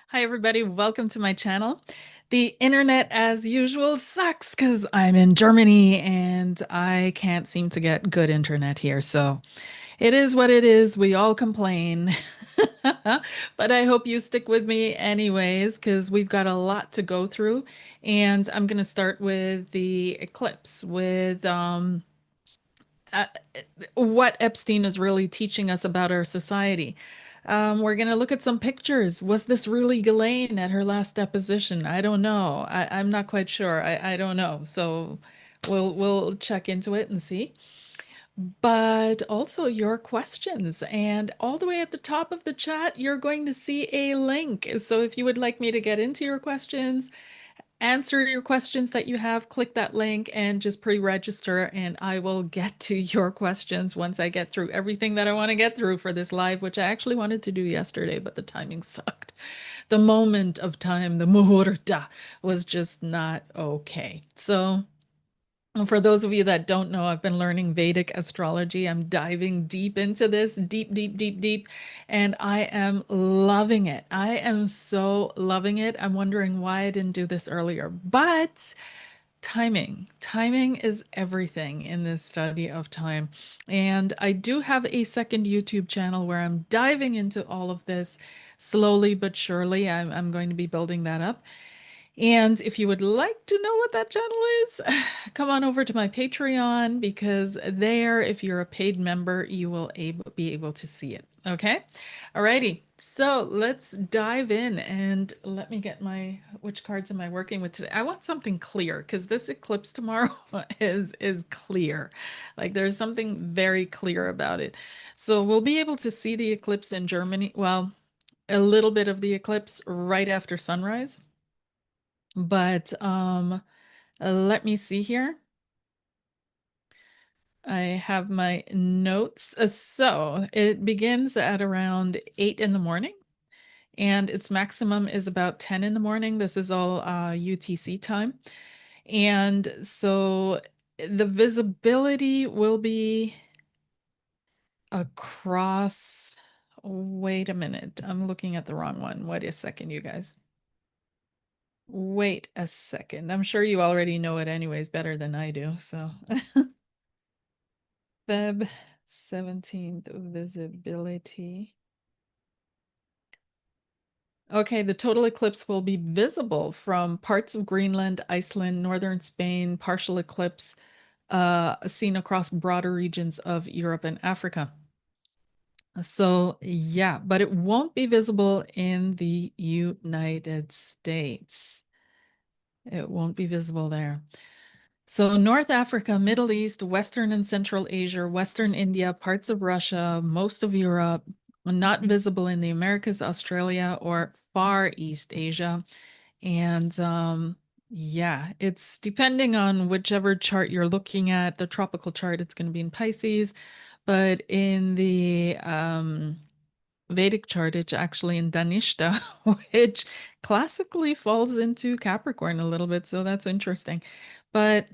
Hi, everybody. Welcome to my channel. The internet, as usual, sucks because I'm in Germany and I can't seem to get good internet here. So it is what it is. We all complain. But I hope you stick with me anyways, because we've got a lot to go through. And I'm going to start with the eclipse, with uh, what Epstein is really teaching us about our society. We're going to look at some pictures. Was this really Ghislaine at her last deposition? I don't know. I'm not quite sure. I don't know. So we'll check into it and see. But also your questions. And all the way at the top of the chat, you're going to see a link. So if you would like me to get into your questions, answer your questions that you have, click that link and just pre-register, and I will get to your questions once I get through everything that I want to get through for this live, which I actually wanted to do yesterday, but the timing sucked. The moment of time, the muhurta, was just not okay. So for those of you that don't know, I've been learning Vedic astrology. I'm diving deep into this, deep, deep, deep, deep, and I am loving it. I am so loving it. I'm wondering why I didn't do this earlier, but timing is everything in this study of time. And I do have a second YouTube channel where I'm diving into all of this slowly but surely. I'm going to be building that up. And if you would like to know what that channel is, come on over to my Patreon because there, if you're a paid member, you will be able to see it. Okay? Alrighty. So let's dive in and let me get which cards am I working with today? I want something clear because this eclipse tomorrow is clear. Like there's something very clear about it. So we'll be able to see the eclipse in Germany. Well, a little bit of the eclipse right after sunrise. But let me see here. I have my notes. So it begins at around 8 in the morning, and its maximum is about 10 in the morning. This is all UTC time. And so the visibility will be across. Wait a minute. I'm looking at the wrong one. Wait a second, you guys. Wait a second. I'm sure you already know it anyways better than I do. So Feb 17th visibility. Okay, the total eclipse will be visible from parts of Greenland, Iceland, northern Spain, partial eclipse seen across broader regions of Europe and Africa. So, yeah, but it won't be visible in the United States. It won't be visible there. So North Africa, Middle East, Western and Central Asia, Western India, parts of Russia, most of Europe, not visible in the Americas, Australia, or Far East Asia. And yeah, it's depending on whichever chart you're looking at. The tropical chart, it's going to be in Pisces, but in the Vedic chart, it's actually in Dhanishta, which classically falls into Capricorn a little bit. So that's interesting. But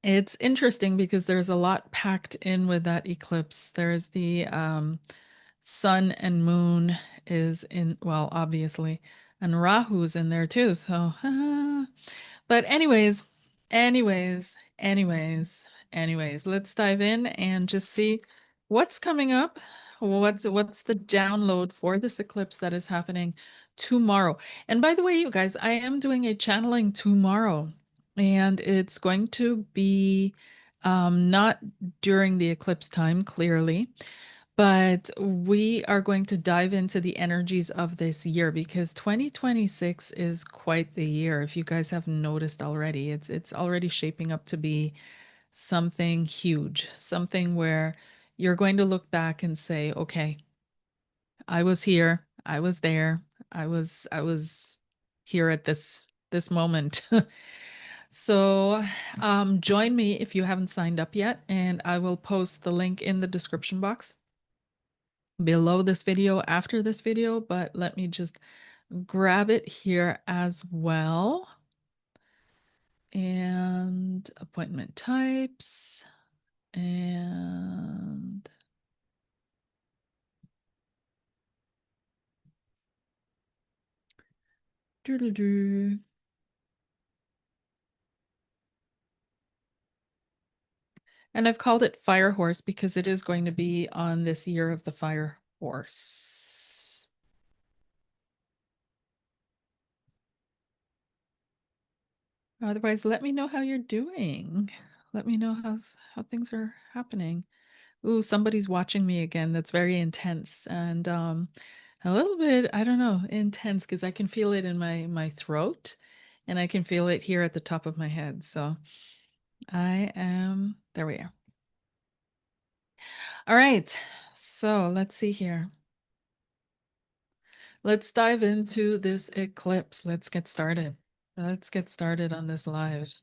it's interesting because there's a lot packed in with that eclipse. There's the sun and moon is in, well, obviously, and Rahu's in there too. So, but anyways, let's dive in and just see what's coming up. What's the download for this eclipse that is happening tomorrow? And by the way, you guys, I am doing a channeling tomorrow, and it's going to be not during the eclipse time, clearly. But we are going to dive into the energies of this year because 2026 is quite the year. If you guys have noticed already, it's already shaping up to be something huge, something where you're going to look back and say, okay, I was here, I was there, I was here at this moment. So join me if you haven't signed up yet, and I will post the link in the description box below this video, after this video, but let me just grab it here as well. And appointment types and Doo-doo-doo. And I've called it Fire Horse because it is going to be on this year of the Fire Horse. Otherwise, let me know how you're doing. Let me know how things are happening. Ooh, somebody's watching me again. That's very intense and a little bit, I don't know, intense because I can feel it in my throat and I can feel it here at the top of my head. So I am there we are. All right. So let's see here. Let's dive into this eclipse. Let's get started. Let's get started on this live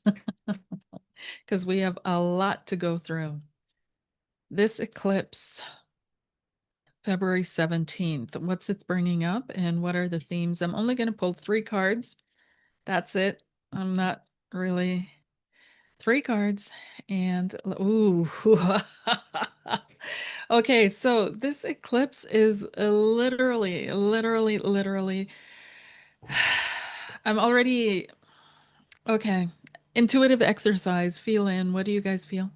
because we have a lot to go through. This eclipse, February 17th, what's it's bringing up and what are the themes? I'm only going to pull 3 cards. That's it. I'm not really 3 cards and ooh. Okay, so this eclipse is literally I'm already okay. Intuitive exercise, feel in. What do you guys feel?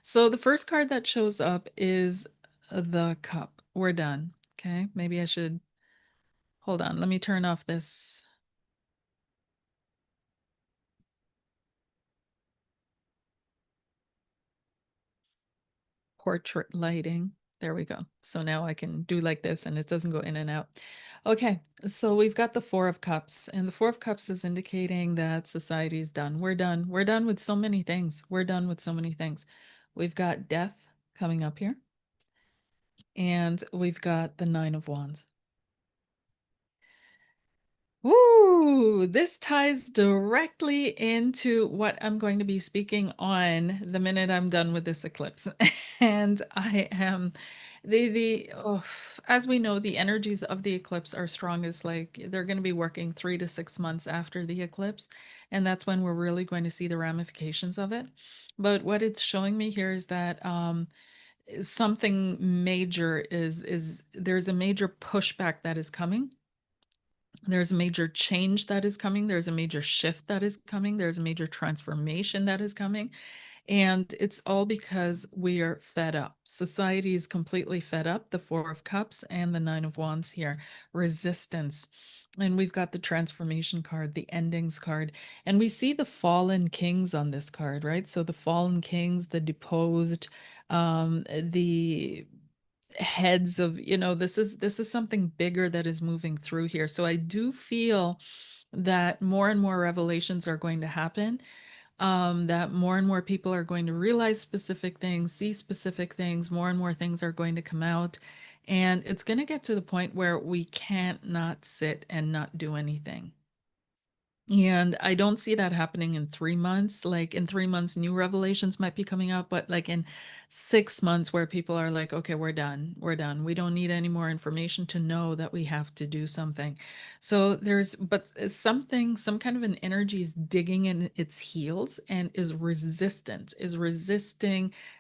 So the first card that shows up is the cup. We're done. Okay, maybe I should hold on. Let me turn off this portrait lighting. There we go. So now I can do like this and it doesn't go in and out. Okay, so we've got the Four of Cups, and the Four of Cups is indicating that society is done. We're done. We're done with so many things. We're done with so many things. We've got death coming up here, and we've got the Nine of Wands. Woo! This ties directly into what I'm going to be speaking on the minute I'm done with this eclipse. And I am as we know, the energies of the eclipse are strongest, like they're going to be working 3 to 6 months after the eclipse, and that's when we're really going to see the ramifications of it. But what it's showing me here is that something major is there's a major pushback that is coming. There's a major change that is coming. There's a major shift that is coming. There's a major transformation that is coming. And it's all because we are fed up. Society is completely fed up. The Four of Cups and the Nine of Wands here. Resistance. And we've got the transformation card, the endings card. And we see the fallen kings on this card, right? So the fallen kings, the deposed, the heads of, this is something bigger that is moving through here. So I do feel that more and more revelations are going to happen, that more and more people are going to realize specific things, see specific things, more and more things are going to come out, and it's going to get to the point where we can't not sit and not do anything. And I don't see that happening in 3 months. Like in 3 months, new revelations might be coming out, but like in 6 months, where people are like, okay, we're done. We're done. We don't need any more information to know that we have to do something. So but something, some kind of an energy is digging in its heels and is resisting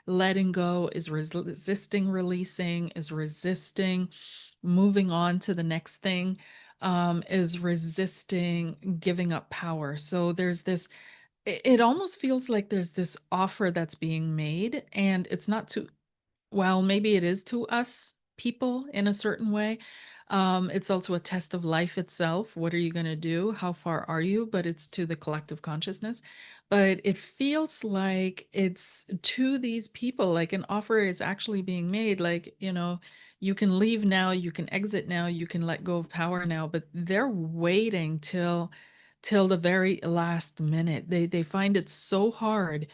letting go, is resisting releasing, is resisting moving on to the next thing, is resisting giving up power. So there's this, it almost feels like there's this offer that's being made, and it's not to, well, maybe it is to us people in a certain way. It's also a test of life itself. What are you going to do? How far are you? But it's to the collective consciousness. But it feels like it's to these people, like an offer is actually being made. Like, you can leave now, you can exit now, you can let go of power now, but they're waiting till the very last minute. They find it so hard,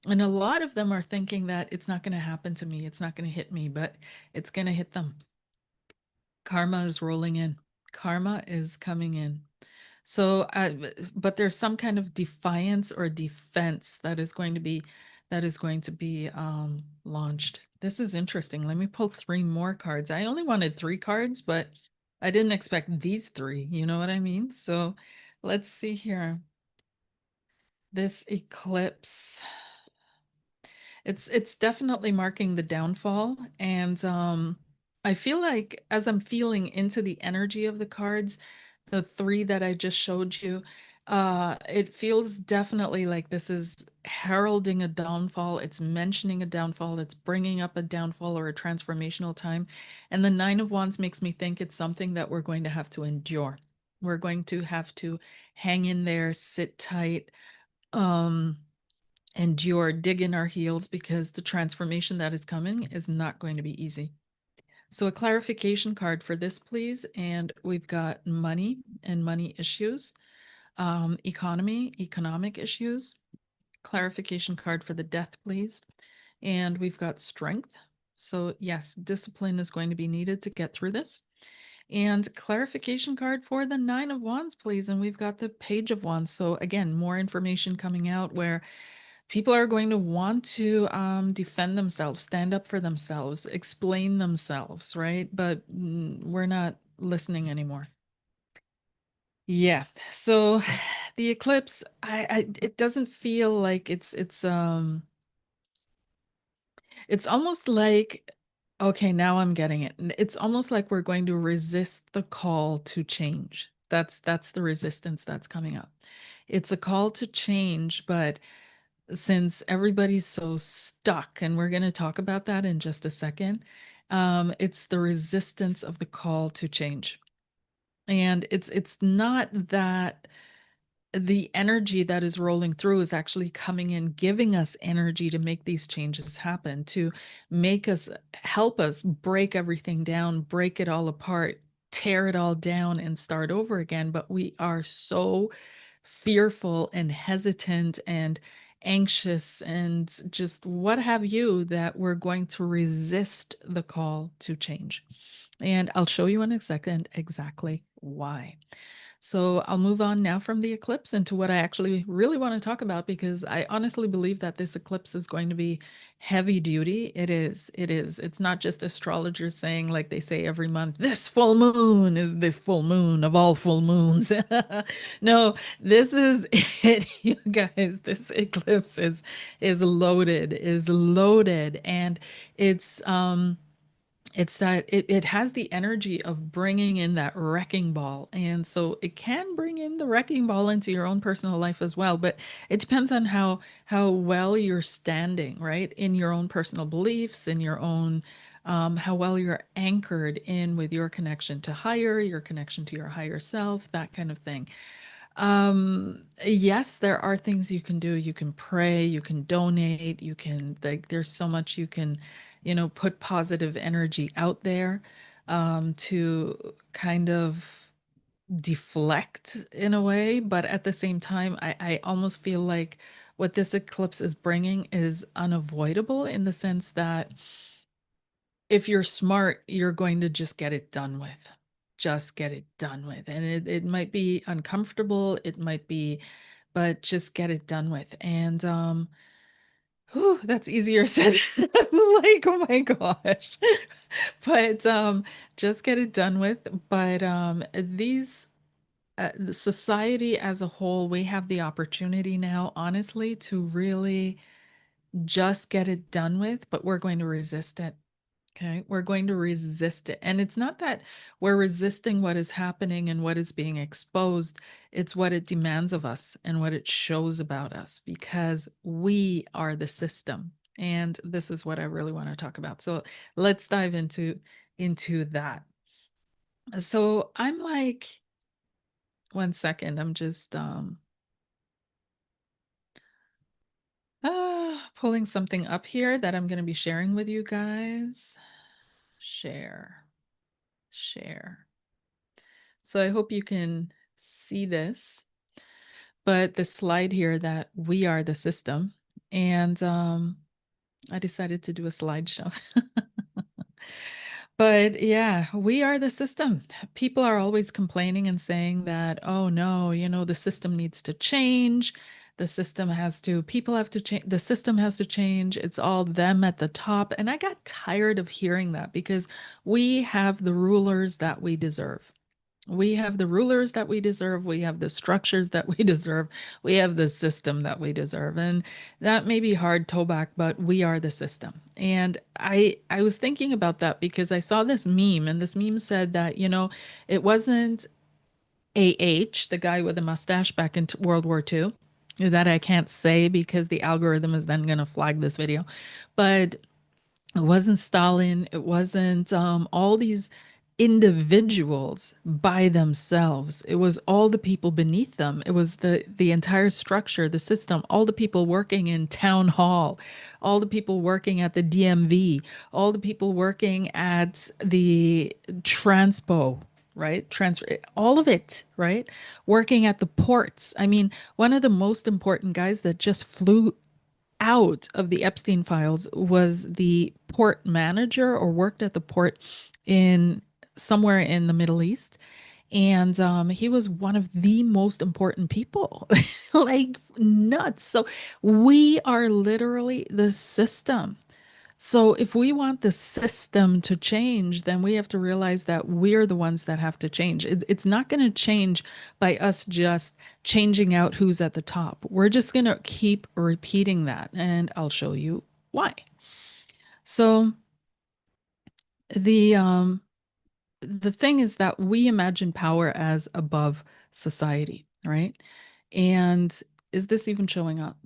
and a lot of them are thinking that it's not going to happen to me, it's not going to hit me, but it's going to hit them. Karma is rolling in. Karma is coming in. So, but there's some kind of defiance or defense that is going to be launched. This is interesting. Let me pull 3 more cards. I only wanted 3 cards, but I didn't expect these 3. You know what I mean? So, let's see here. This eclipse. It's definitely marking the downfall, and I feel like as I'm feeling into the energy of the cards, the three that I just showed you, it feels definitely like this is heralding a downfall. It's mentioning a downfall. It's bringing up a downfall or a transformational time. And the Nine of Wands makes me think it's something that we're going to have to endure. We're going to have to hang in there, sit tight, um, endure, dig in our heels because the transformation that is coming is not going to be easy. So a clarification card for this, please. And we've got money and money issues, economic issues. Clarification card for the death, please. And we've got strength. So yes, discipline is going to be needed to get through this. And clarification card for the Nine of Wands, please. And we've got the Page of Wands. So again, more information coming out where people are going to want to defend themselves, stand up for themselves, explain themselves, right? But we're not listening anymore. Yeah. So the eclipse, it doesn't feel like it's almost like, okay, now I'm getting it. It's almost like we're going to resist the call to change. That's the resistance that's coming up. It's a call to change, but since everybody's so stuck, and we're going to talk about that in just a second, it's the resistance of the call to change. And it's not that the energy that is rolling through is actually coming in, giving us energy to make these changes happen, to make us, help us break everything down, break it all apart, tear it all down, and start over again. But we are so fearful and hesitant and anxious and just what have you that we're going to resist the call to change. And I'll show you in a second exactly why. So I'll move on now from the eclipse into what I actually really want to talk about because I honestly believe that this eclipse is going to be heavy duty. It is. It is. It's not just astrologers saying, like they say every month, this full moon is the full moon of all full moons. No, this is it, you guys. This eclipse is loaded, and it's it's that it has the energy of bringing in that wrecking ball. And so it can bring in the wrecking ball into your own personal life as well. But it depends on how well you're standing, right? In your own personal beliefs, in your own how well you're anchored in with your connection to higher, your connection to your higher self, that kind of thing. Yes, there are things you can do. You can pray, you can donate, you can, like, there's so much you can, put positive energy out there, to kind of deflect in a way. But at the same time, I almost feel like what this eclipse is bringing is unavoidable in the sense that if you're smart, you're going to just get it done with. Just get it done with. And it might be uncomfortable, it might be, but just get it done with. And whew, that's easier said. I'm like, oh my gosh. But just get it done with. But these the society as a whole, we have the opportunity now, honestly, to really just get it done with, but we're going to resist it. Okay, we're going to resist it. And it's not that we're resisting what is happening and what is being exposed, it's what it demands of us and what it shows about us because we are the system. And this is what I really want to talk about. So let's dive into that. So I'm like, one second, I'm just pulling something up here that I'm going to be sharing with you guys. Share, share. So I hope you can see this, but the slide here that we are the system. And I decided to do a slideshow. But yeah, we are the system. People are always complaining and saying that, oh no, the system needs to change. The system has to, people have to change, the system has to change. It's all them at the top. And I got tired of hearing that because we have the rulers that we deserve. We have the rulers that we deserve. We have the structures that we deserve. We have the system that we deserve. And that may be hard to back, but we are the system. And I was thinking about that because I saw this meme and this meme said that, it wasn't AH, the guy with the mustache back in World War II. That I can't say because the algorithm is then going to flag this video. But it wasn't Stalin. It wasn't all these individuals by themselves. It was all the people beneath them. It was the entire structure, the system, all the people working in town hall, all the people working at the DMV, all the people working at the transpo, right? Transfer, all of it, right? Working at the ports. I mean, one of the most important guys that just flew out of the Epstein files was the port manager or worked at the port in somewhere in the Middle East. And he was one of the most important people, like nuts. So we are literally the system. So if we want the system to change, then we have to realize that we're the ones that have to change. It's not going to change by us just changing out who's at the top. We're just going to keep repeating that, and I'll show you why. So the um the thing is that we imagine power as above society, right? And is this even showing up?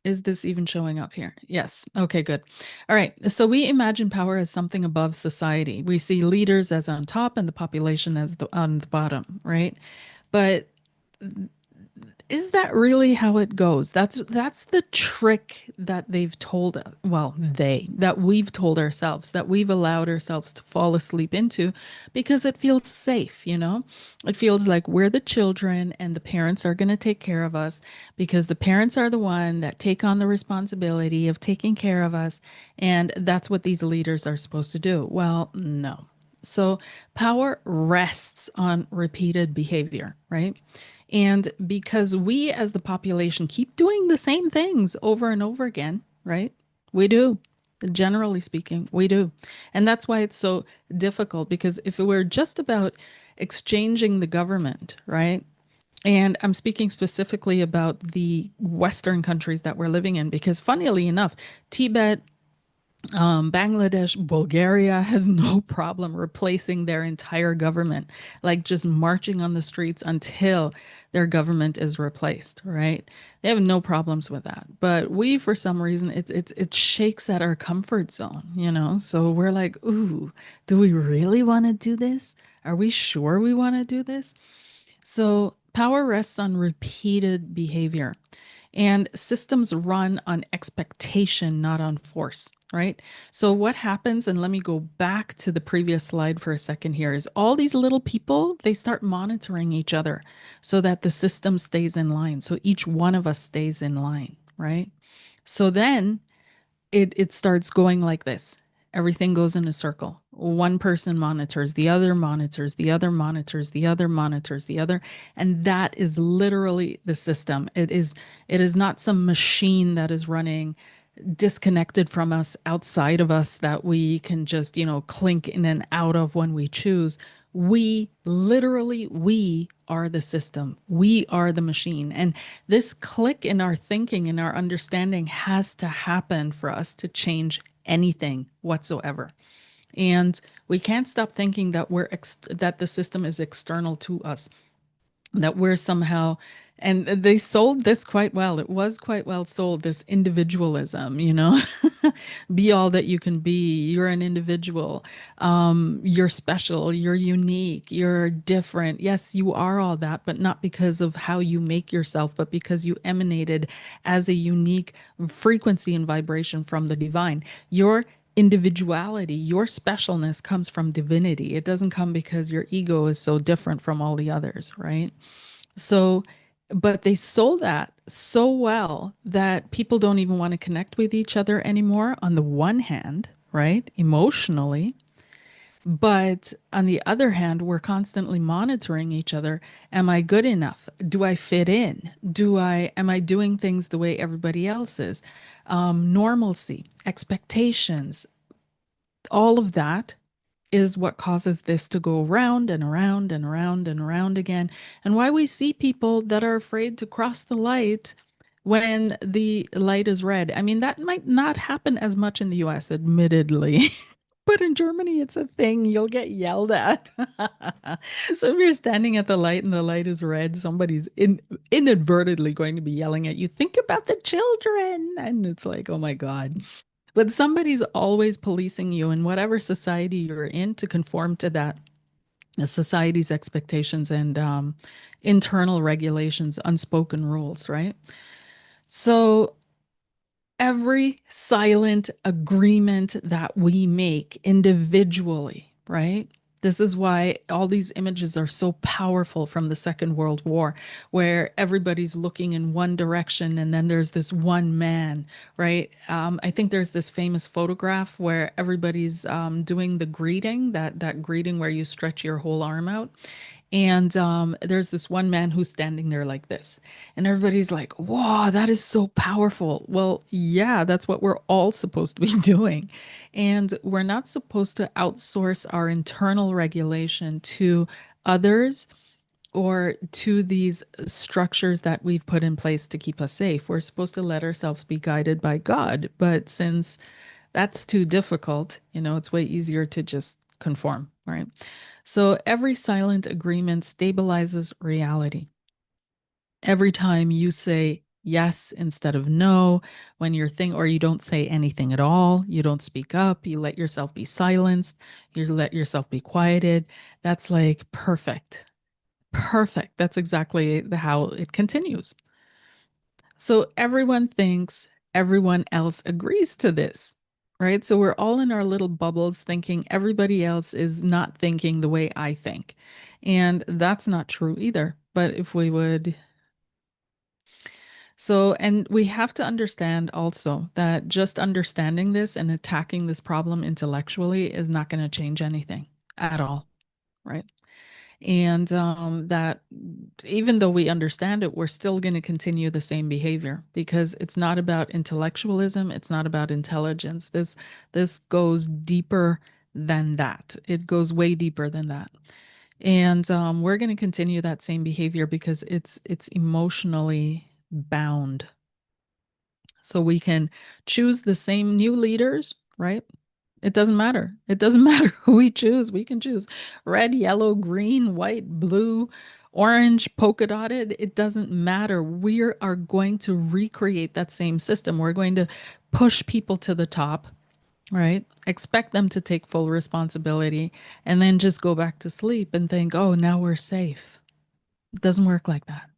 Is this even showing up here? Yes. Okay, good. All right. So we imagine power as something above society. We see leaders as on top and the population as on the bottom, right? But is that really how it goes? That's the trick that they've told us. Well, that we've told ourselves, that we've allowed ourselves to fall asleep into because it feels safe, you know? It feels like we're the children and the parents are going to take care of us because the parents are the one that take on the responsibility of taking care of us, and that's what these leaders are supposed to do. Well, no. So power rests on repeated behavior, right? And because we as the population keep doing the same things over and over again, right? We do. Generally speaking, we do. And that's why it's so difficult because if it were just about exchanging the government, right? And I'm speaking specifically about the Western countries that we're living in, because funnily enough, Tibet, Bangladesh, Bulgaria has no problem replacing their entire government, like just marching on the streets until their government is replaced, right? They have no problems with that. But we, for some reason, it shakes at our comfort zone, you know? So we're like, ooh, do we really want to do this? Are we sure we want to do this? So power rests on repeated behavior. And systems run on expectation, not on force, right? So what happens, and let me go back to the previous slide for a second here, is all these little people, they start monitoring each other so that the system stays in line. So each one of us stays in line, right? So then it starts going like this. Everything goes in a circle. One person monitors, the other monitors, the other monitors, the other monitors, the other, and that is literally the system. It is not some machine that is running disconnected from us, outside of us, that we can just, clink in and out of when we choose. We literally, we are the system. We are the machine. And this click in our thinking and our understanding has to happen for us to change anything whatsoever. And we can't stop thinking that that the system is external to us, that we're somehow, and they sold this quite well. It was quite well sold, this individualism, be all that you can be. You're an individual. You're special. You're unique. You're different. Yes, you are all that, but not because of how you make yourself, but because you emanated as a unique frequency and vibration from the divine. Your individuality, your specialness comes from divinity. It doesn't come because your ego is so different from all the others, right? So, but they sold that so well that people don't even want to connect with each other anymore, on the one hand, right? Emotionally. But on the other hand, we're constantly monitoring each other. Am I good enough? Do I fit in? Am I doing things the way everybody else is? Normalcy, expectations, all of that is what causes this to go round and around and around and around again. And why we see people that are afraid to cross the light when the light is red. I mean, that might not happen as much in the US, admittedly. But in Germany, it's a thing. You'll get yelled at. So if you're standing at the light and the light is red, somebody's inadvertently going to be yelling at you, think about the children. And it's like, oh my God. But somebody's always policing you in whatever society you're in to conform to that society's expectations and internal regulations, unspoken rules, right? So every silent agreement that we make individually, right? This is why all these images are so powerful from the Second World War, where everybody's looking in one direction and then there's this one man, right? I think there's this famous photograph where everybody's doing the greeting, that greeting where you stretch your whole arm out. And there's this one man who's standing there like this. And everybody's like, wow, that is so powerful. Well, yeah, that's what we're all supposed to be doing. And we're not supposed to outsource our internal regulation to others or to these structures that we've put in place to keep us safe. We're supposed to let ourselves be guided by God. But since that's too difficult, it's way easier to just conform, right? So every silent agreement stabilizes reality. Every time you say yes instead of no, when you're or you don't say anything at all, you don't speak up, you let yourself be silenced, you let yourself be quieted. That's like perfect. Perfect. That's exactly how it continues. So everyone thinks everyone else agrees to this, right? So we're all in our little bubbles thinking everybody else is not thinking the way I think. And that's not true either. But if we would, and we have to understand also that just understanding this and attacking this problem intellectually is not going to change anything at all, right? And that even though we understand it, we're still going to continue the same behavior because it's not about intellectualism, it's not about intelligence. This goes deeper than that. It goes way deeper than that. And we're going to continue that same behavior because it's emotionally bound. So we can choose the same new leaders, right? It doesn't matter. It doesn't matter who we choose. We can choose red, yellow, green, white, blue, orange, polka dotted. It doesn't matter. We are going to recreate that same system. We're going to push people to the top, right? Expect them to take full responsibility and then just go back to sleep and think, oh, now we're safe. It doesn't work like that.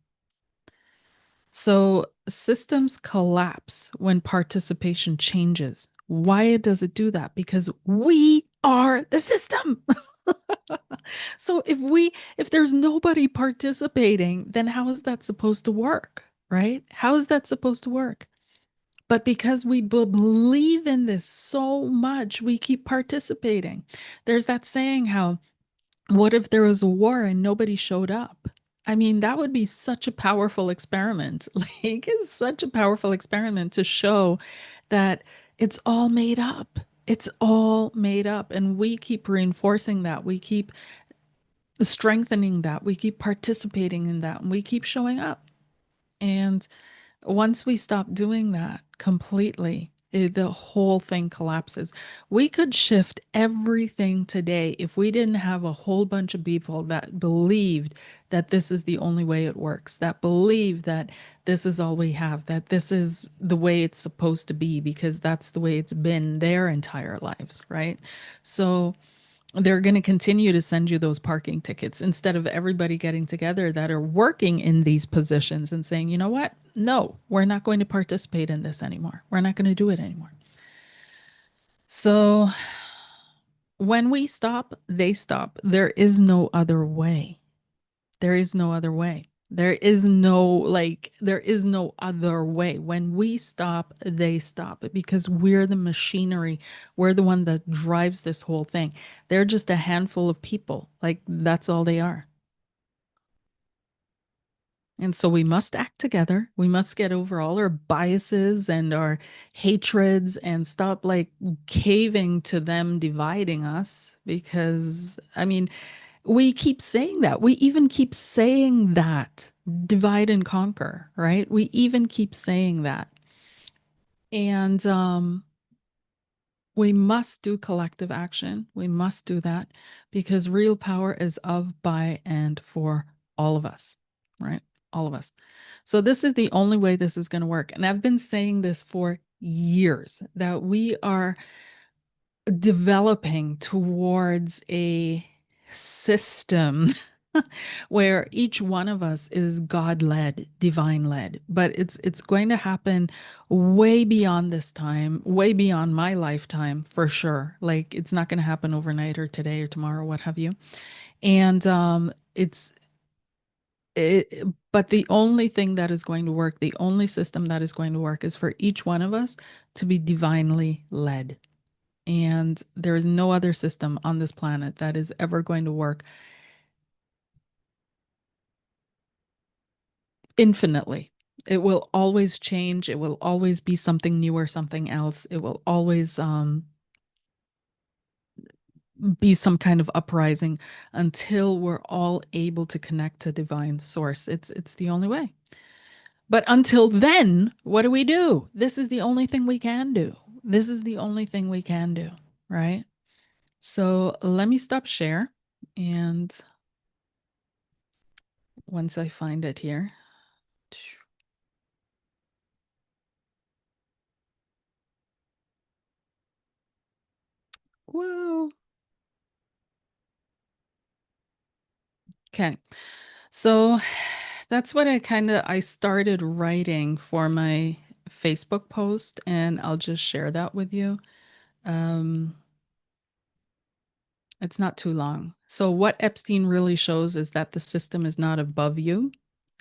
So systems collapse when participation changes. Why does it do that? Because we are the system. So if there's nobody participating, then how is that supposed to work? Right? How is that supposed to work? But because we believe in this so much, we keep participating. There's that saying how what if there was a war and nobody showed up? I mean, that would be such a powerful experiment. Like, it's such a powerful experiment to show that it's all made up. It's all made up. And we keep reinforcing that. We keep strengthening that. We keep participating in that. And we keep showing up. And once we stop doing that completely, the whole thing collapses. We could shift everything today if we didn't have a whole bunch of people that believed that this is the only way it works, that believe that this is all we have, that this is the way it's supposed to be because that's the way it's been their entire lives, right? So they're going to continue to send you those parking tickets instead of everybody getting together that are working in these positions and saying, you know what? No, we're not going to participate in this anymore. We're not going to do it anymore. So when we stop, they stop. There is no other way. There is no other way. There is no other way. When we stop, they stop because we're the machinery. We're the one that drives this whole thing. They're just a handful of people. Like, that's all they are. And so we must act together. We must get over all our biases and our hatreds and stop like caving to them dividing us because, I mean, we keep saying that. We even keep saying that divide and conquer, right? We even keep saying that. And We must do collective action. We must do that because real power is of, by, and for all of us, right? All of us. So, this is the only way this is going to work. And I've been saying this for years that we are developing towards a system where each one of us is God led, divine led. But it's going to happen way beyond this time, way beyond my lifetime for sure. Like it's not going to happen overnight or today or tomorrow, what have you. And it's it, but the only thing that is going to work, the only system that is going to work is for each one of us to be divinely led. And there is no other system on this planet that is ever going to work infinitely. It will always change. It will always be something new or something else. It will always be some kind of uprising until we're all able to connect to divine source. It's the only way. But until then, what do we do? This is the only thing we can do. This is the only thing we can do, right? So let me stop share. And once I find it here. Whoa. Okay. So that's what I started writing for my Facebook post, and I'll just share that with you. Um, it's not too long. So what Epstein really shows is that the system is not above you.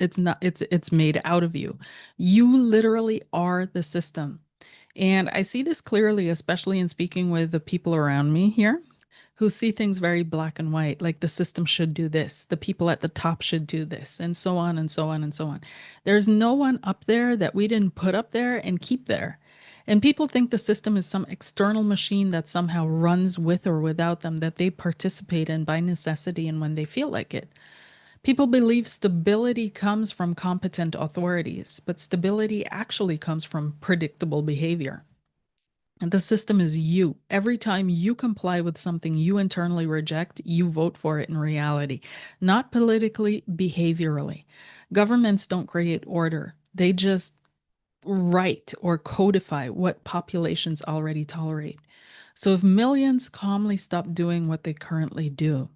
It's not, it's made out of you. You literally are the system. And I see this clearly, especially in speaking with the people around me here who see things very black and white, like the system should do this, the people at the top should do this, and so on and so on and so on. There's no one up there that we didn't put up there and keep there. And people think the system is some external machine that somehow runs with or without them, that they participate in by necessity and when they feel like it. People believe stability comes from competent authorities, but stability actually comes from predictable behavior. And the system is you. Every time you comply with something you internally reject, you vote for it in reality, not politically, behaviorally. Governments don't create order, they just write or codify what populations already tolerate. So if millions calmly stop doing what they currently do,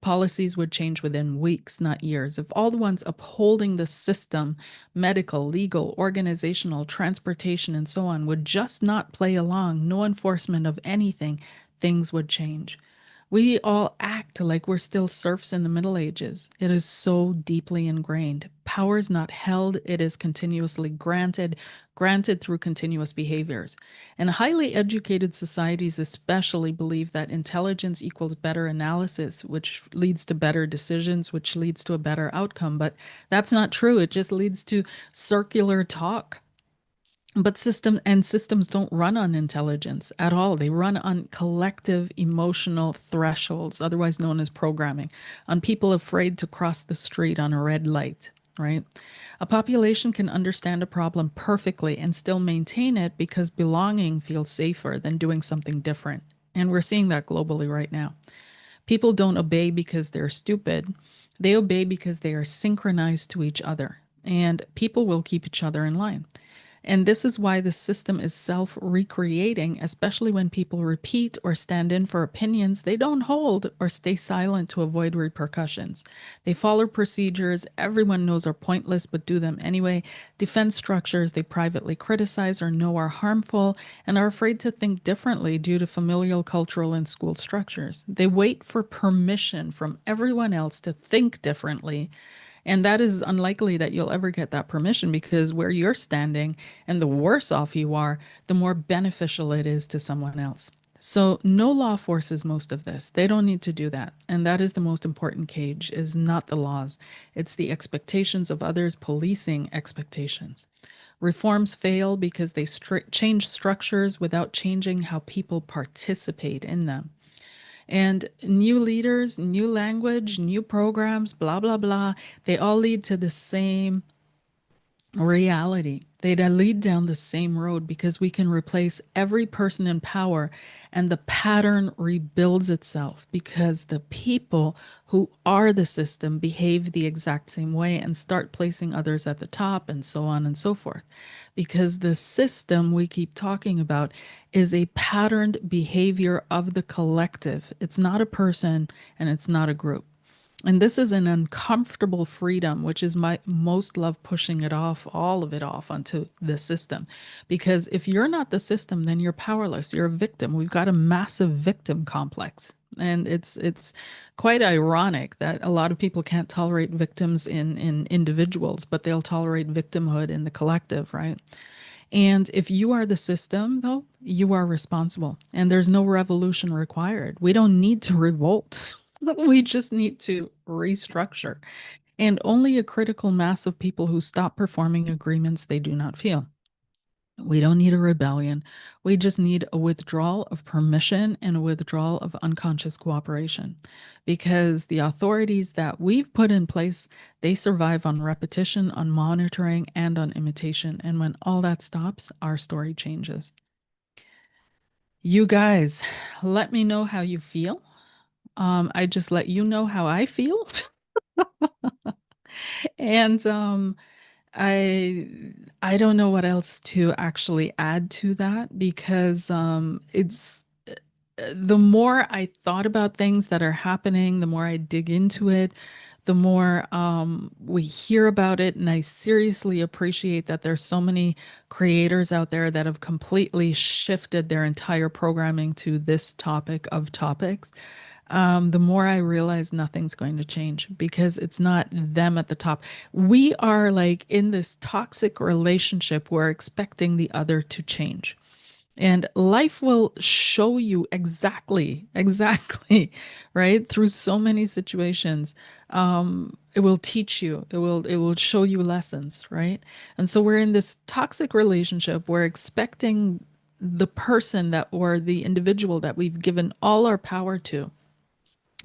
policies would change within weeks, not years. If all the ones upholding the system, medical, legal, organizational, transportation, and so on, would just not play along, no enforcement of anything, things would change. We all act like we're still serfs in the Middle Ages. It is so deeply ingrained. Power is not held, it is continuously granted, granted through continuous behaviors. And highly educated societies especially believe that intelligence equals better analysis, which leads to better decisions, which leads to a better outcome. But that's not true. It just leads to circular talk. But systems don't run on intelligence at all. They run on collective emotional thresholds, otherwise known as programming, on people afraid to cross the street on a red light, right? A population can understand a problem perfectly and still maintain it because belonging feels safer than doing something different. And we're seeing that globally right now. People don't obey because they're stupid. They obey because they are synchronized to each other. And people will keep each other in line. And this is why the system is self recreating, especially when people repeat or stand in for opinions they don't hold or stay silent to avoid repercussions. They follow procedures everyone knows are pointless but do them anyway, defend structures they privately criticize or know are harmful, and are afraid to think differently due to familial, cultural, and school structures. They wait for permission from everyone else to think differently, and that is unlikely that you'll ever get that permission because where you're standing and the worse off you are, the more beneficial it is to someone else. So no law forces most of this. They don't need to do that. And that is the most important cage, is not the laws. It's the expectations of others policing expectations. Reforms fail because they change structures without changing how people participate in them. And new leaders, new language, new programs, blah, blah, blah, they all lead to the same reality. They'd lead down the same road because we can replace every person in power and the pattern rebuilds itself because the people who are the system behave the exact same way and start placing others at the top and so on and so forth. Because the system we keep talking about is a patterned behavior of the collective. It's not a person and it's not a group. And this is an uncomfortable freedom, which is my most love pushing it off, all of it off onto the system. Because if you're not the system, then you're powerless. You're a victim. We've got a massive victim complex. And it's quite ironic that a lot of people can't tolerate victims in individuals, but they'll tolerate victimhood in the collective, right? And if you are the system, though, you are responsible. And there's no revolution required. We don't need to revolt. We just need to restructure. And only a critical mass of people who stop performing agreements they do not feel. We don't need a rebellion. We just need a withdrawal of permission and a withdrawal of unconscious cooperation. Because the authorities that we've put in place, they survive on repetition, on monitoring, and on imitation. And when all that stops, our story changes. You guys, let me know how you feel. I just let you know how I feel. And I I don't know what else to actually add to that because it's the more I thought about things that are happening, the more I dig into it, the more we hear about it, and I seriously appreciate that there's so many creators out there that have completely shifted their entire programming to this topic of topics. The more I realize nothing's going to change because it's not them at the top. We are like in this toxic relationship. We're expecting the other to change. And life will show you exactly, right? Through so many situations. It will teach you, it will show you lessons, right? And so we're in this toxic relationship. We're expecting the person that or the individual that we've given all our power to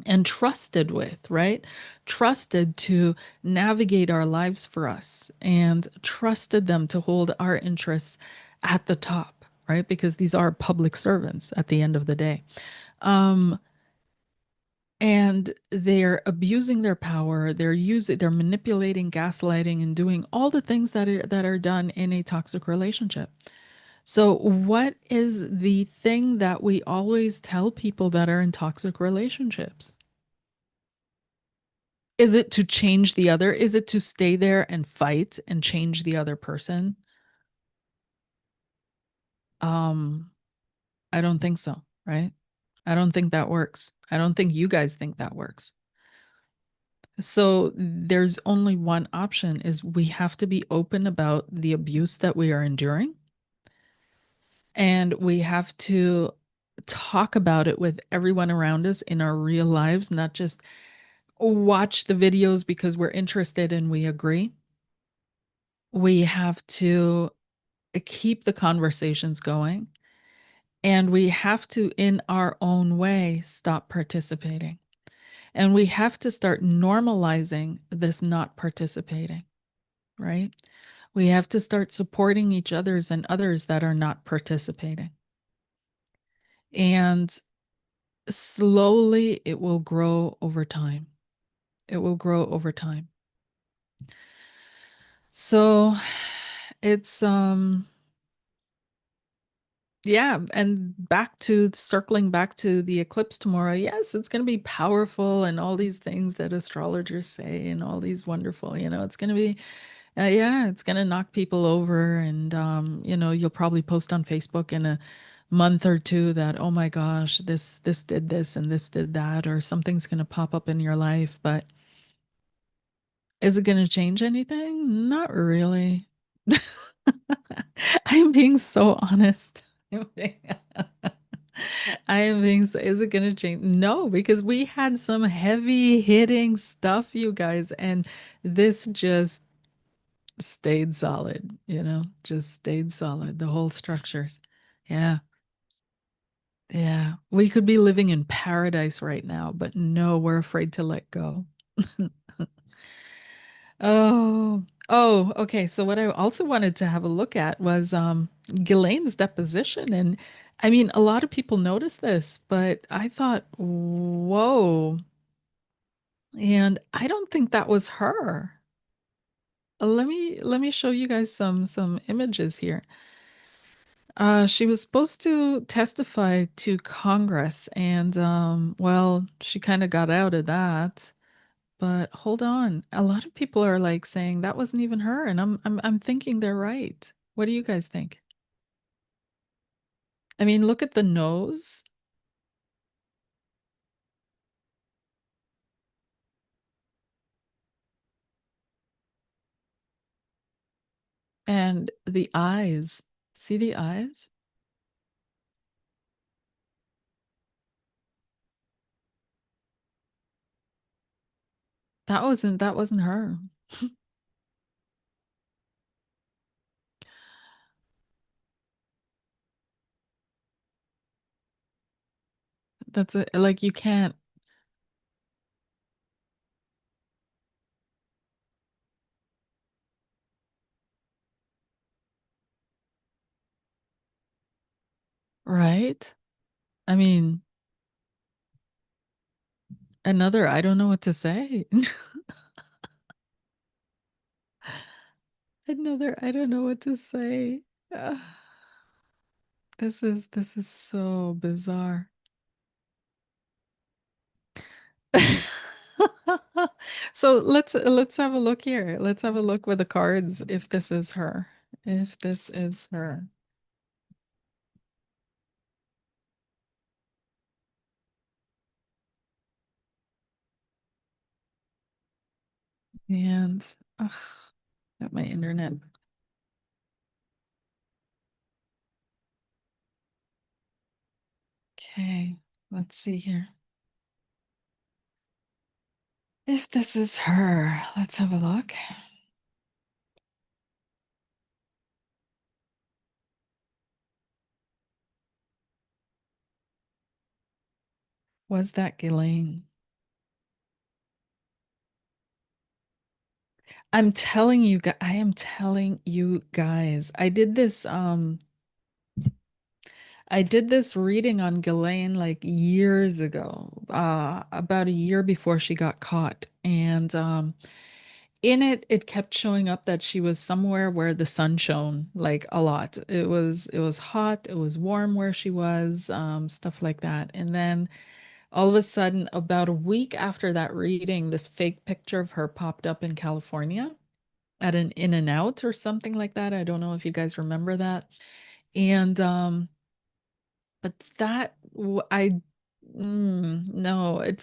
and trusted with, right? Trusted to navigate our lives for us and trusted them to hold our interests at the top, right? Because these are public servants at the end of the day. Um, and they're abusing their power, they're manipulating, gaslighting, and doing all the things that are done in a toxic relationship. So, what is the thing that we always tell people that are in toxic relationships? Is it to change the other? Is it to stay there and fight and change the other person? Um, I don't think so, right? I don't think that works. I don't think you guys think that works. So there's only one option is we have to be open about the abuse that we are enduring and we have to talk about it with everyone around us in our real lives, not just watch the videos because we're interested and we agree. We have to keep the conversations going. And we have to, in our own way, stop participating. And we have to start normalizing this not participating, right? We have to start supporting each other's and others that are not participating. And slowly it will grow over time. It will grow over time. So it's yeah, and back to circling back to the eclipse tomorrow. Yes, it's going to be powerful and all these things that astrologers say and all these wonderful, it's going to be yeah, it's going to knock people over and you'll probably post on Facebook in a month or two that oh my gosh, this did this and this did that or something's going to pop up in your life, but is it going to change anything? Not really. I'm being so honest. I am being so, is it going to change? No, because we had some heavy hitting stuff, you guys, and this just stayed solid, just stayed solid. The whole structures. Yeah. Yeah. We could be living in paradise right now, but no, we're afraid to let go. Okay. So what I also wanted to have a look at was Ghislaine's deposition. And I mean, a lot of people noticed this, but I thought, whoa. And I don't think that was her. Let me show you guys some images here. She was supposed to testify to Congress, and well, she kind of got out of that. But hold on, a lot of people are like saying that wasn't even her, and I'm thinking they're right. What do you guys think? I mean, look at the nose and the eyes. See the eyes? That wasn't her. Like you can't, right? I mean, another I don't know what to say. Another I don't know what to say. Ugh. This is so bizarre. So let's have a look here. Let's have a look with the cards if this is her. If this is her. And ugh, got my internet. Okay, let's see here. If this is her, let's have a look. Was that Ghislaine? I am telling you guys. I did this reading on Ghislaine like years ago, about a year before she got caught. And in it, it kept showing up that she was somewhere where the sun shone like a lot. It was hot, it was warm where she was, stuff like that. And then all of a sudden, about a week after that reading, this fake picture of her popped up in California at an In and Out or something like that. I don't know if you guys remember that. And but that no, it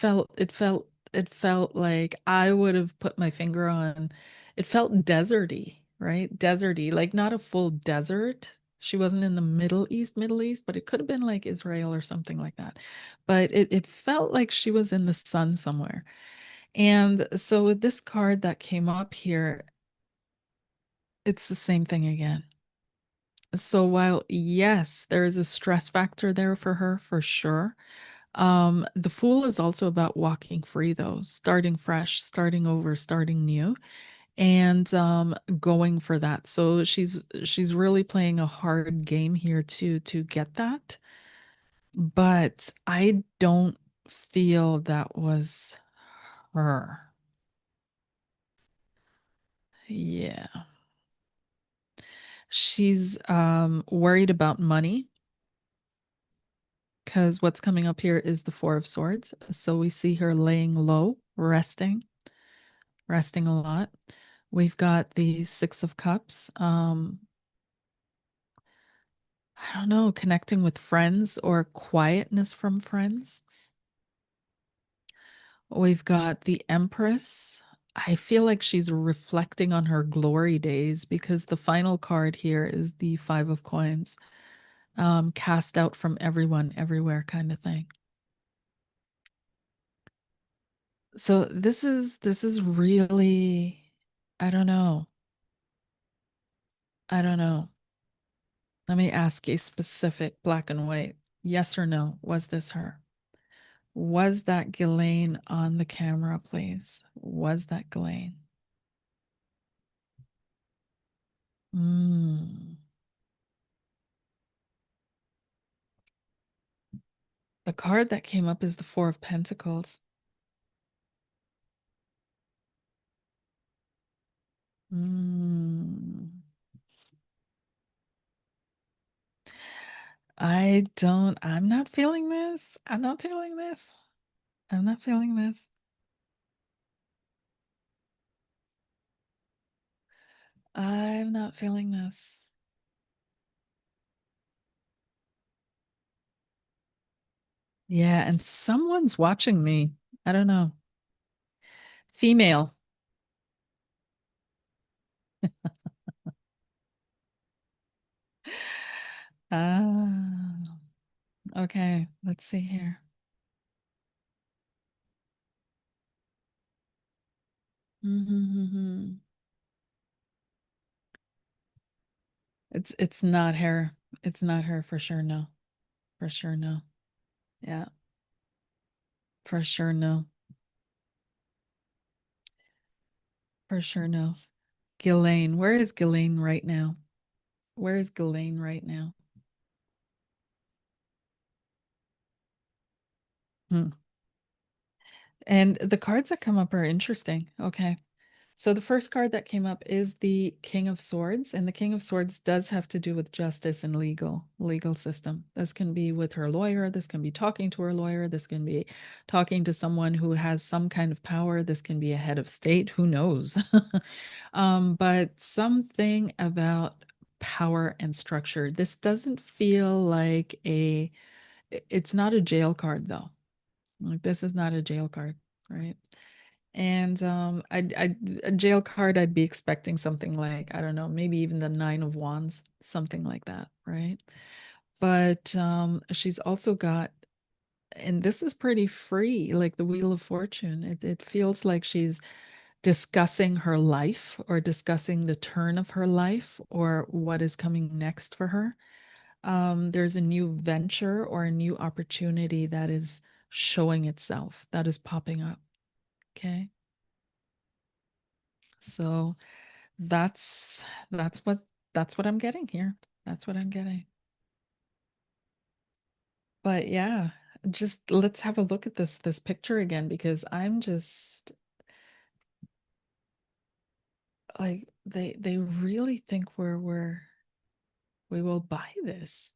felt like I would have put my finger on. It felt deserty, right? Deserty, like not a full desert. She wasn't in the Middle East, but it could have been like Israel or something like that. But it felt like she was in the sun somewhere. And so with this card that came up here, it's the same thing again. So while yes, there is a stress factor there for her for sure. The Fool is also about walking free though, starting fresh, starting over, starting new, and going for that. So she's really playing a hard game here to get that. But I don't feel that was her. Yeah. She's worried about money because what's coming up here is the Four of Swords. So we see her laying low, resting a lot. We've got the Six of Cups. I don't know, connecting with friends or quietness from friends. We've got the Empress. I feel like she's reflecting on her glory days because the final card here is the Five of Coins, cast out from everyone, everywhere kind of thing. So this is really, I don't know. I don't know. Let me ask a specific black and white. Yes or no? Was this her? Was that Ghislaine on the camera, please? Was that Ghislaine? Mm. The card that came up is the Four of Pentacles. Mm. I'm not feeling this. I'm not feeling this. I'm not feeling this. I'm not feeling this. Yeah, and someone's watching me. I don't know. Female. Ah, okay. Let's see here. Mm-hmm. It's not her. It's not her for sure. No. For sure. No. Yeah. For sure. No. For sure. No. Ghislaine. Where is Ghislaine right now? Where is Ghislaine right now? Hmm. And the cards that come up are interesting. Okay. So the first card that came up is the King of Swords, and the King of Swords does have to do with justice and legal system. This can be with her lawyer, this can be talking to her lawyer, this can be talking to someone who has some kind of power, this can be a head of state, who knows. But something about power and structure. This doesn't feel like it's not a jail card though. Like this is not a jail card, right? And I a jail card, I'd be expecting something like, I don't know, maybe even the Nine of Wands, something like that, right? But she's also got, and this is pretty free, like the Wheel of Fortune. It feels like she's discussing her life or discussing the turn of her life or what is coming next for her. There's a new venture or a new opportunity that is showing itself, that is popping up. Okay. So that's that's what that's what I'm getting here. That's what I'm getting. But yeah, just let's have a look at this picture again because I'm just like they really think we will buy this.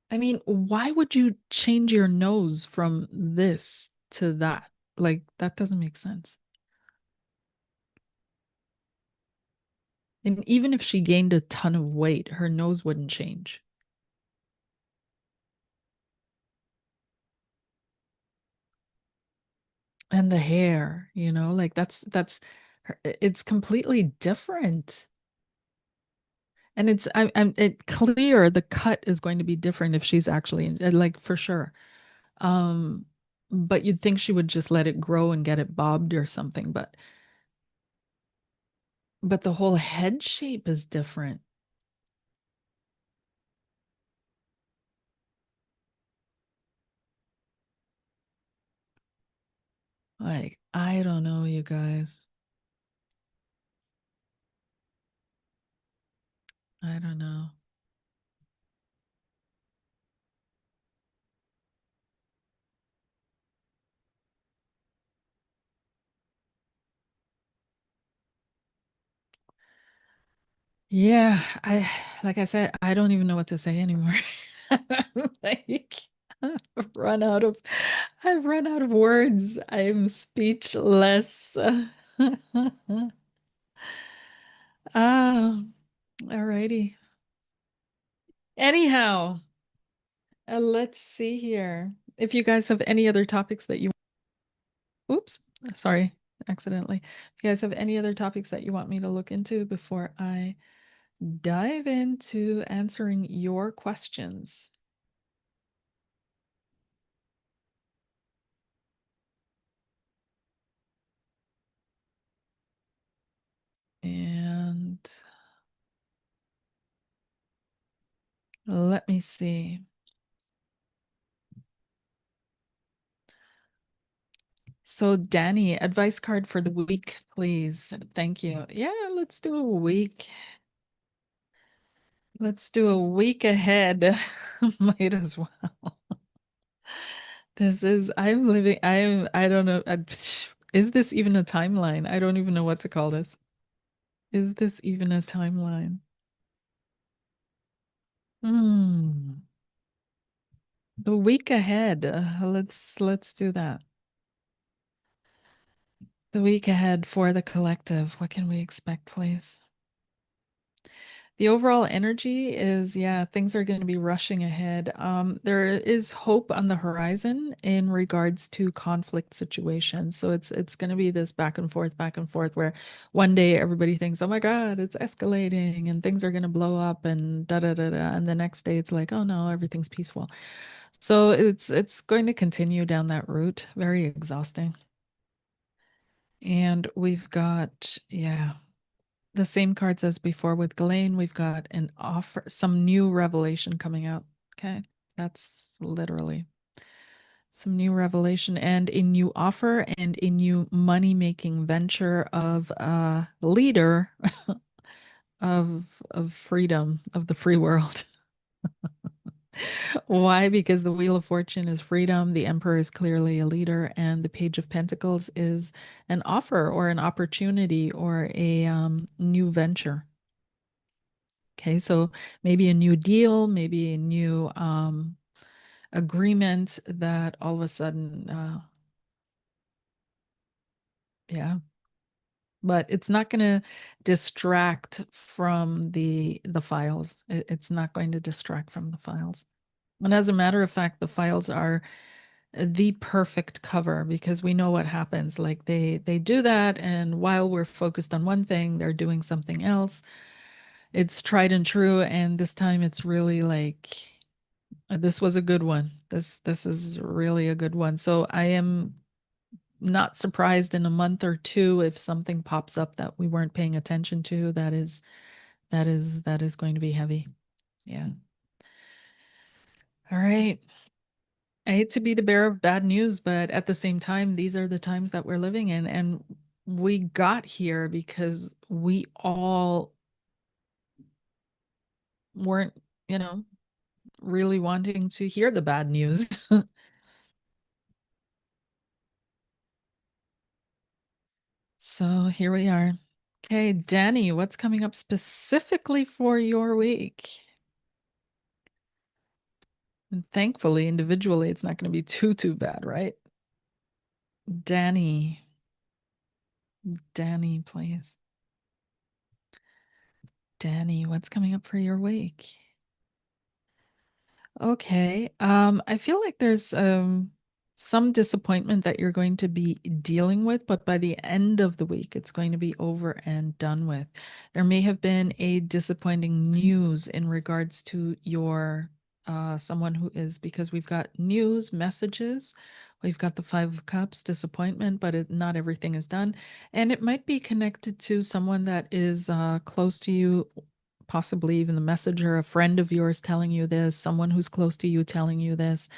I mean, why would you change your nose from this to that? Like that doesn't make sense. And even if she gained a ton of weight, her nose wouldn't change. And the hair, like that's it's completely different. And I'm it clear the cut is going to be different if she's actually like for sure. Um, but you'd think she would just let it grow and get it bobbed or something, but the whole head shape is different. Like, I don't know, you guys. I don't know. Yeah, I like I said, I don't even know what to say anymore. Like I've run out of I've run out of words. I'm speechless. Ah, alrighty. Anyhow, let's see here. If you guys have any other topics that you, oops, sorry, accidentally. If you guys have any other topics that you want me to look into before I dive into answering your questions. And let me see. So, Danny, advice card for the week, please. Thank you. Yeah, let's do a week. Let's do a week ahead. Might as well. I don't know. Is this even a timeline? I don't even know what to call this. Is this even a timeline? Hmm. The week ahead. Let's do that. The week ahead for the collective. What can we expect, please? The overall energy is, yeah, things are going to be rushing ahead. There is hope on the horizon in regards to conflict situations. So it's going to be this back and forth, where one day everybody thinks, "Oh my God, it's escalating and things are going to blow up," and da da da da, and the next day it's like, "Oh no, everything's peaceful." So it's going to continue down that route. Very exhausting. And we've got, yeah, the same cards as before with Ghislaine. We've got an offer, some new revelation coming out. Okay. That's literally some new revelation and a new offer and a new money making venture of a leader of freedom, of the free world. Why? Because the Wheel of Fortune is freedom, the Emperor is clearly a leader, and the Page of Pentacles is an offer or an opportunity or a new venture. Okay, so maybe a new deal, maybe a new agreement that all of a sudden, yeah, but it's not going to distract from the files. It's not going to distract from the files. And as a matter of fact, the files are the perfect cover because we know what happens. Like they do that, and while we're focused on one thing, they're doing something else. It's tried and true, and this time it's really like this was a good one. This is really a good one. So I am not surprised in a month or two if something pops up that we weren't paying attention to. That is going to be heavy. Yeah. All right. I hate to be the bearer of bad news, but at the same time, these are the times that we're living in. And we got here because we all weren't, you know, really wanting to hear the bad news. So here we are. Okay, Danny, what's coming up specifically for your week? And thankfully, individually, it's not going to be too bad, right? Danny, Danny, please. Danny, what's coming up for your week? Okay. I feel like there's some disappointment that you're going to be dealing with, but by the end of the week, it's going to be over and done with. There may have been a disappointing news in regards to your someone who is, because we've got news, messages, we've got the Five of Cups, disappointment, but not everything is done. And it might be connected to someone that is close to you, possibly even the messenger, a friend of yours telling you this, someone who's close to you telling you this,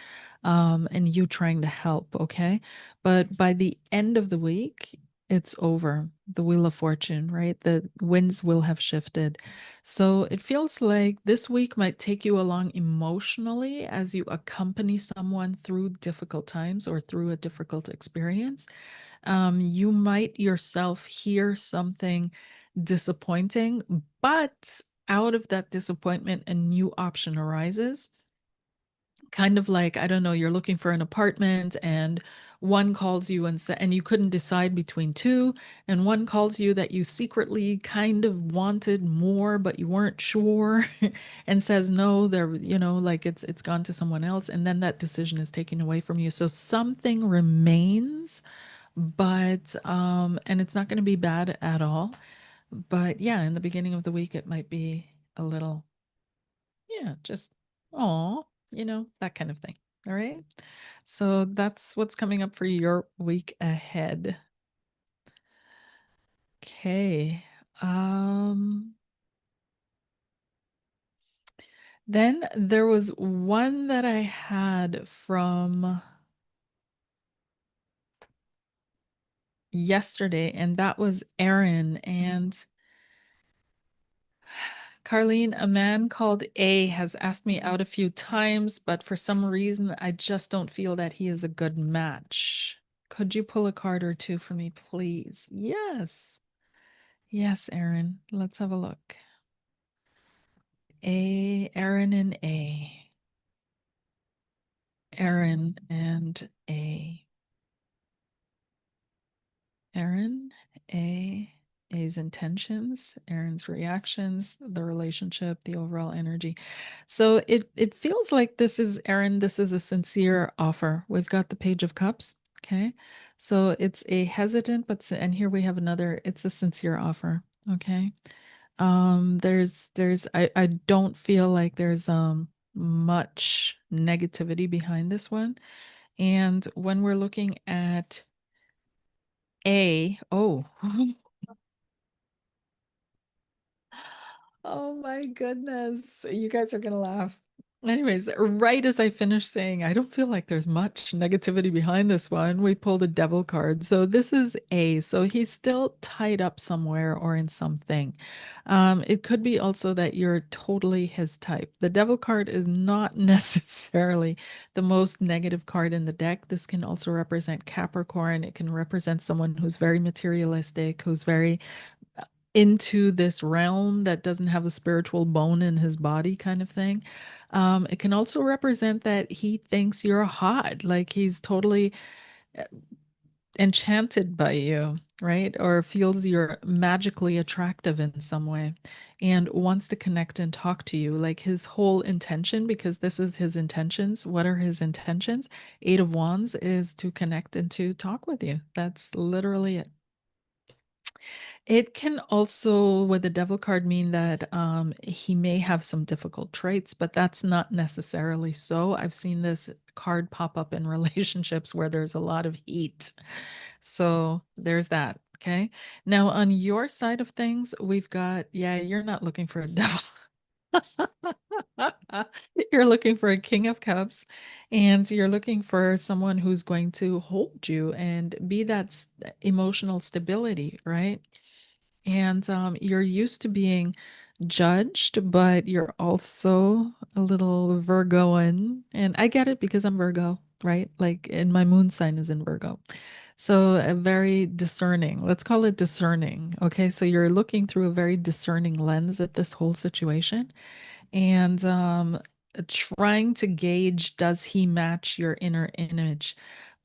and you trying to help. Okay. But by the end of the week, it's over. The Wheel of Fortune, right? The winds will have shifted. So it feels like this week might take you along emotionally as you accompany someone through difficult times or through a difficult experience. You might yourself hear something disappointing, but out of that disappointment, a new option arises. Kind of like, I don't know, you're looking for an apartment and one calls you and you couldn't decide between two, and one calls you that you secretly kind of wanted more, but you weren't sure, and says no, they're, like it's gone to someone else, and then that decision is taken away from you. So something remains, but and it's not going to be bad at all. But yeah, in the beginning of the week, it might be a little, yeah, just, oh, that kind of thing. All right. So that's what's coming up for your week ahead. Okay. Um, then there was one that I had from yesterday, and that was Aaron. And Carlene, a man called A has asked me out a few times, but for some reason, I just don't feel that he is a good match. Could you pull a card or two for me, please? Yes. Yes, Aaron. Let's have a look. Aaron and A. Aaron and A. Aaron, A, A's intentions, Aaron's reactions, the relationship, the overall energy. So it feels like this is Aaron, this is a sincere offer. We've got the Page of Cups. Okay. So it's a hesitant, and here we have another, it's a sincere offer. Okay. I don't feel like there's much negativity behind this one. And when we're looking at oh, oh my goodness. You guys are gonna laugh. Anyways, right as I finished saying, I don't feel like there's much negativity behind this one, we pulled a devil card. So this is A. So he's still tied up somewhere or in something. It could be also that you're totally his type. The devil card is not necessarily the most negative card in the deck. This can also represent Capricorn. It can represent someone who's very materialistic, who's very into this realm that doesn't have a spiritual bone in his body kind of thing. It can also represent that he thinks you're hot, like he's totally enchanted by you, right? Or feels you're magically attractive in some way and wants to connect and talk to you. Like his whole intention, because this is his intentions. What are his intentions? Eight of Wands is to connect and to talk with you. That's literally it. It can also, with the devil card, mean that he may have some difficult traits, but that's not necessarily so. I've seen this card pop up in relationships where there's a lot of heat. So there's that. Okay. Now, on your side of things, we've got, yeah, you're not looking for a devil. You're looking for a King of Cups, and you're looking for someone who's going to hold you and be that emotional stability, right? And you're used to being judged, but you're also a little Virgoan. And I get it because I'm Virgo, right? Like, and my moon sign is in Virgo. So, a very discerning, let's call it discerning. Okay. So, you're looking through a very discerning lens at this whole situation and trying to gauge, does he match your inner image?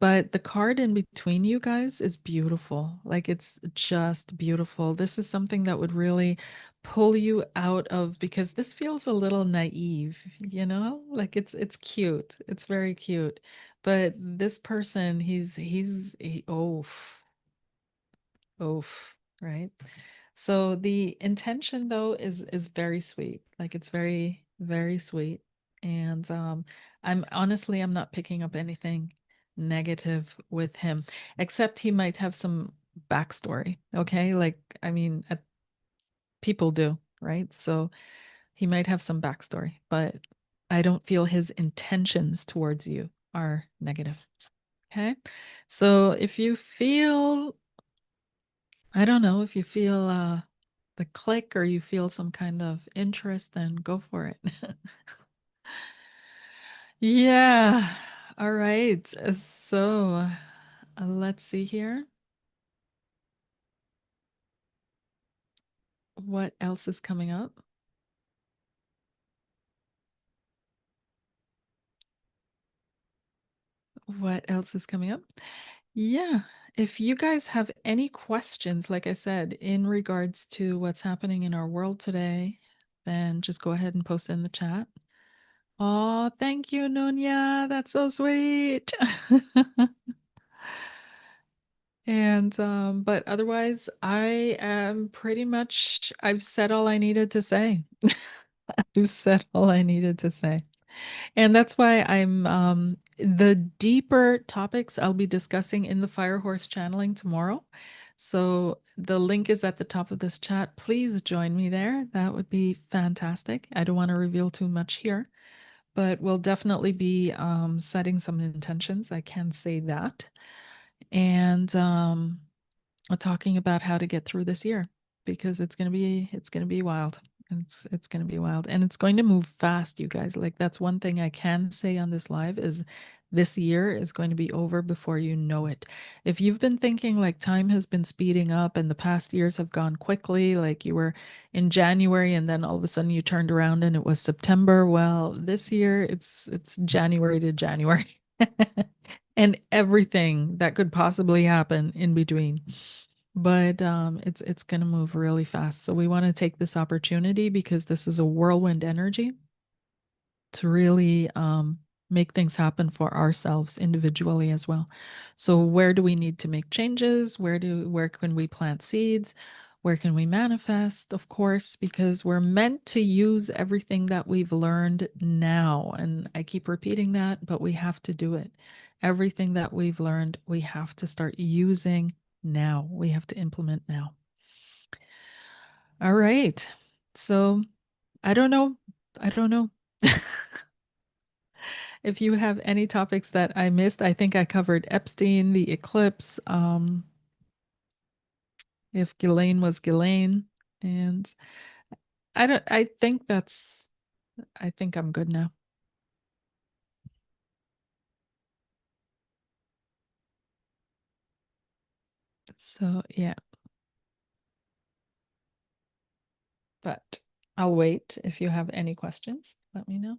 But the card in between you guys is beautiful. Like it's just beautiful. This is something that would really pull you out of, because this feels a little naive, you know? Like it's cute. It's very cute. But this person, oh, oof, right? So the intention though is very sweet. Like it's very, very sweet. And I'm not picking up anything negative with him, except he might have some backstory. Okay. Like, I mean, people do, right? So he might have some backstory, but I don't feel his intentions towards you are negative. Okay. So if you feel I don't know if you feel the click or you feel some kind of interest, then go for it. Yeah. All right. So let's see here. What else is coming up? What else is coming up? Yeah. If you guys have any questions, like I said, in regards to what's happening in our world today, then just go ahead and post in the chat. Oh, thank you, Nunya. That's so sweet. And but otherwise, I am pretty much I've said all I needed to say. I've said all I needed to say. And that's why I'm the deeper topics I'll be discussing in the Fire Horse channeling tomorrow. So the link is at the top of this chat. Please join me there. That would be fantastic. I don't want to reveal too much here, but we'll definitely be setting some intentions. I can say that. And talking about how to get through this year because it's going to be wild. It's going to be wild and it's going to move fast, you guys. Like that's one thing I can say on this live is this year is going to be over before you know it. If you've been thinking like time has been speeding up and the past years have gone quickly, like you were in January and then all of a sudden you turned around and it was September, well, this year it's January to January. And everything that could possibly happen in between. But it's going to move really fast. So we want to take this opportunity because this is a whirlwind energy to really make things happen for ourselves individually as well. So where do we need to make changes? Where can we plant seeds? Where can we manifest? Of course, because we're meant to use everything that we've learned now. And I keep repeating that, but we have to do it. Everything that we've learned, we have to start using now. We have to implement now. All right. So I don't know. I don't know. If you have any topics that I missed, I think I covered Epstein, the eclipse, if Ghislaine was Ghislaine. And I think I'm good now. So yeah, but I'll wait. If you have any questions, let me know.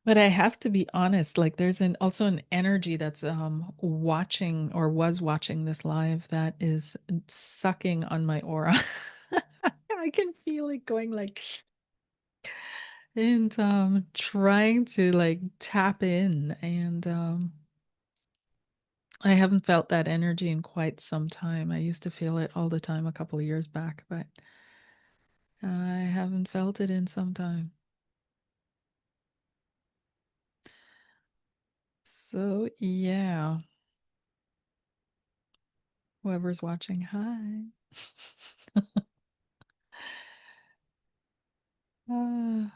But I have to be honest, like there's also an energy that's watching or was watching this live that is sucking on my aura. I can feel it going like and trying to like tap in and I haven't felt that energy in quite some time. I used to feel it all the time a couple of years back, but I haven't felt it in some time. So yeah, whoever's watching, hi. uh,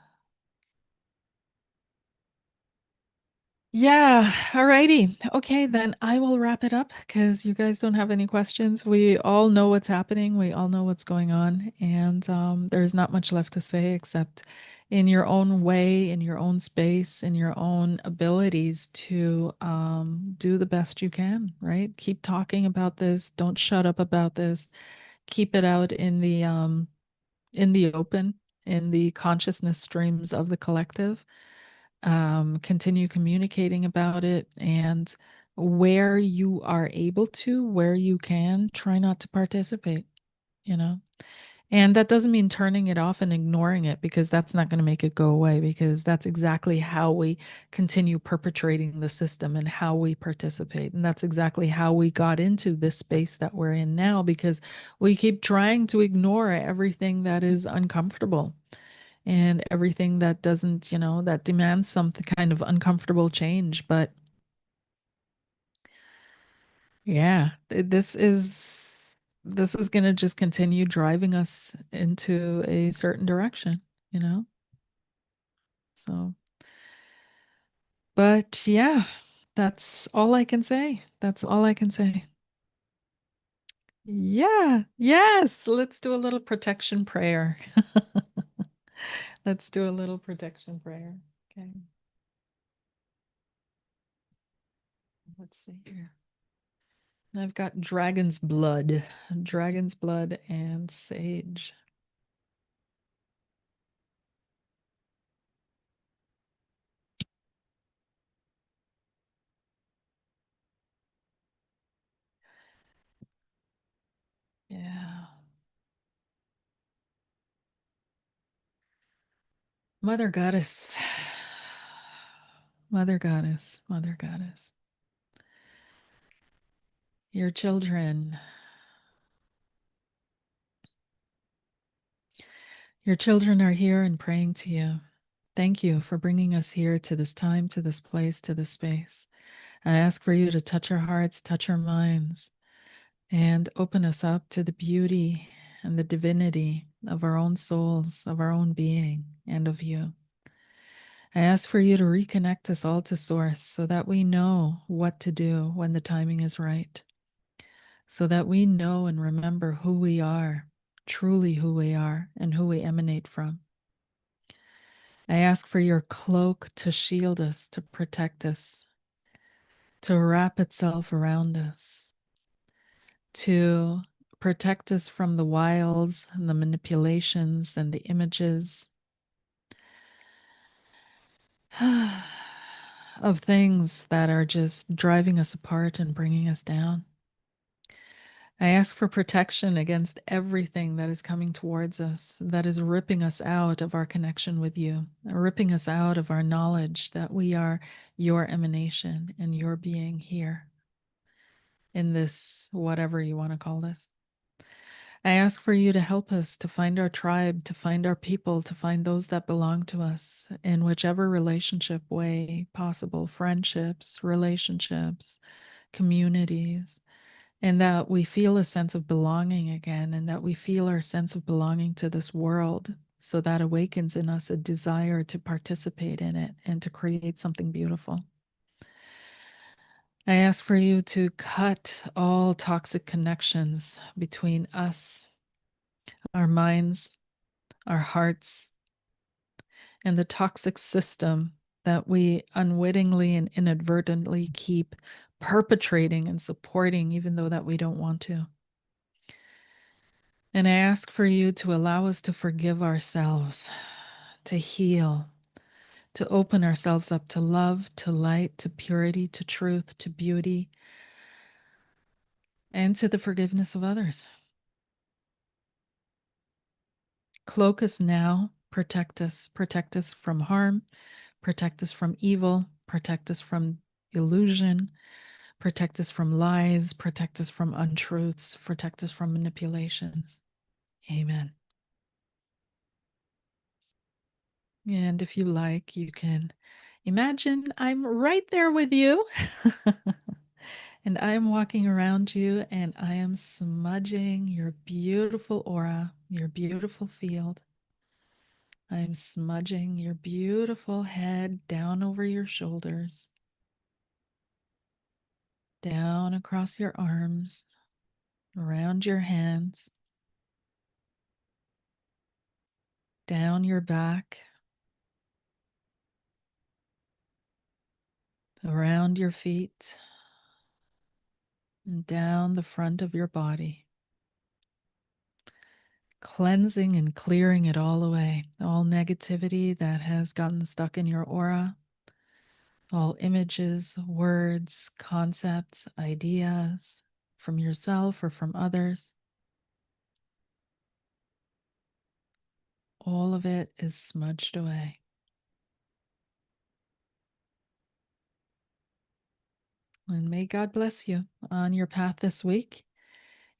Yeah, alrighty. Okay, then I will wrap it up because you guys don't have any questions. We all know what's happening. We all know what's going on, and there's not much left to say except in your own way, in your own space, in your own abilities to do the best you can, right? Keep talking about this. Don't shut up about this. Keep it out in the open, in the consciousness streams of the collective, continue communicating about it, and where you are able to, where you can, try not to participate, you know? And that doesn't mean turning it off and ignoring it because that's not going to make it go away because that's exactly how we continue perpetrating the system and how we participate. And that's exactly how we got into this space that we're in now because we keep trying to ignore everything that is uncomfortable and everything that doesn't, that demands some kind of uncomfortable change. But yeah, this is going to just continue driving us into a certain direction, you know? So, but yeah, that's all I can say. That's all I can say. Yeah, yes, let's do a little protection prayer. Let's do a little protection prayer. Okay, let's see here. I've got dragon's blood and sage. Yeah. Mother goddess, mother goddess, mother goddess. Your children, your children are here and praying to you. Thank you for bringing us here to this time, to this place, to this space. I ask for you to touch our hearts, touch our minds, and open us up to the beauty and the divinity of our own souls, of our own being, and of you. I ask for you to reconnect us all to Source so that we know what to do when the timing is right, so that we know and remember who we are, truly who we are, and who we emanate from. I ask for your cloak to shield us, to protect us, to wrap itself around us, to protect us from the wiles and the manipulations and the images of things that are just driving us apart and bringing us down. I ask for protection against everything that is coming towards us, that is ripping us out of our connection with you, ripping us out of our knowledge that we are your emanation and your being here in this, whatever you want to call this. I ask for you to help us to find our tribe, to find our people, to find those that belong to us in whichever relationship way possible, friendships, relationships, communities, and that we feel a sense of belonging again, and that we feel our sense of belonging to this world. So that awakens in us a desire to participate in it and to create something beautiful. I ask for you to cut all toxic connections between us, our minds, our hearts, and the toxic system that we unwittingly and inadvertently keep perpetrating and supporting, even though that we don't want to. And I ask for you to allow us to forgive ourselves, to heal, to open ourselves up to love, to light, to purity, to truth, to beauty, and to the forgiveness of others. Cloak us now, protect us from harm, protect us from evil, protect us from illusion, protect us from lies, protect us from untruths, protect us from manipulations. Amen. And if you like, you can imagine I'm right there with you. And I am walking around you and I am smudging your beautiful aura, your beautiful field. I'm smudging your beautiful head down over your shoulders, down across your arms, around your hands, down your back, around your feet, and down the front of your body, cleansing and clearing it all away. All negativity that has gotten stuck in your aura, all images, words, concepts, ideas from yourself or from others. All of it is smudged away. And may God bless you on your path this week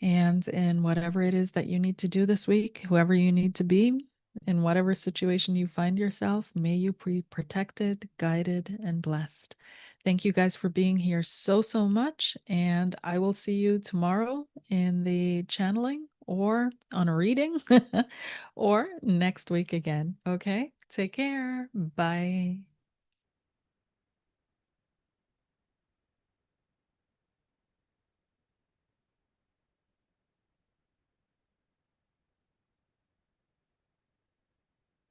and in whatever it is that you need to do this week, whoever you need to be, in whatever situation you find yourself, may you be protected, guided, and blessed. Thank you guys for being here so much. And I will see you tomorrow in the channeling or on a reading or next week again. Okay, take care. Bye.